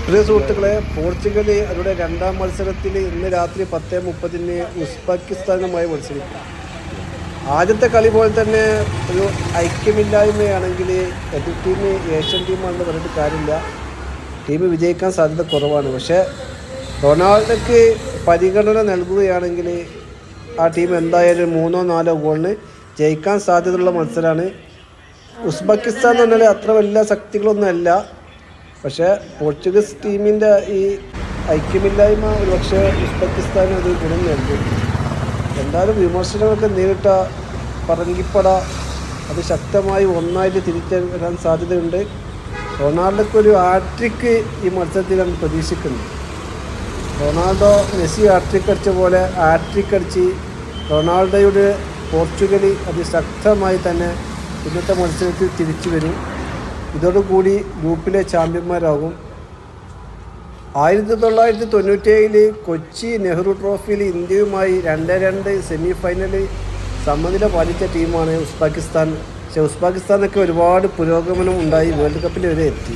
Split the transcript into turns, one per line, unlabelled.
പ്രിയ സുഹൃത്തുക്കളെ, പോർച്ചുഗൽ അവരുടെ രണ്ടാം മത്സരത്തിൽ ഇന്ന് രാത്രി 10:30 ഉസ്ബെക്കിസ്ഥാനുമായി മത്സരിക്കും. ആദ്യത്തെ കളി പോലെ തന്നെ ഒരു ഐക്യമില്ലായ്മയാണെങ്കിൽ എതിർ ടീം ഏഷ്യൻ ടീമാണെന്ന് പറഞ്ഞിട്ട് കാര്യമില്ല. ടീം വിജയിക്കാൻ സാധ്യത കുറവാണ്. പക്ഷേ റൊണാൾഡോക്ക് പരിഗണന നൽകുകയാണെങ്കിൽ ആ ടീം എന്തായാലും 3-4 ഗോളിന് ജയിക്കാൻ സാധ്യതയുള്ള മത്സരമാണ്. ഉസ്ബെക്കിസ്ഥാൻ എന്ന് പറഞ്ഞാൽ അത്ര വലിയ ശക്തികളൊന്നുമല്ല. പക്ഷേ പോർച്ചുഗീസ് ടീമിൻ്റെ ഈ ഐക്യമില്ലായ്മ ഒരുപക്ഷെ ഉസ്ബെക്കിസ്ഥാന് ഒരു ഗുണം നൽകും. എന്തായാലും വിമർശനങ്ങളൊക്കെ നേരിട്ട പറങ്കിപ്പട അത് ശക്തമായി ഒന്നായിട്ട് തിരിച്ചു വരാൻ സാധ്യതയുണ്ട്. റൊണാൾഡോക്കൊരു ഹാട്രിക്ക് ഈ മത്സരത്തിലാണ് പ്രതീക്ഷിക്കുന്നത്. റൊണാൾഡോ മെസ്സി ഹാട്രിക്ക് അടിച്ച പോലെ ഹാട്രിക്ക് അടിച്ച് റൊണാൾഡോയുടെ പോർച്ചുഗൽ അതിശക്തമായി തന്നെ ഇന്നത്തെ മത്സരത്തിൽ തിരിച്ചു വരും. ഇതോടുകൂടി ഗ്രൂപ്പിലെ ചാമ്പ്യന്മാരാകും. 1997 കൊച്ചി നെഹ്റു ട്രോഫിയിൽ ഇന്ത്യയുമായി 2-2 സെമി ഫൈനലിൽ സമനില പാലിച്ച ടീമാണ് ഉസ്ബെക്കിസ്ഥാൻ. പക്ഷേ ഉസ്ബെക്കിസ്ഥാനൊക്കെ ഒരുപാട് പുരോഗമനം ഉണ്ടായി വേൾഡ് കപ്പിൽ വരെ എത്തി.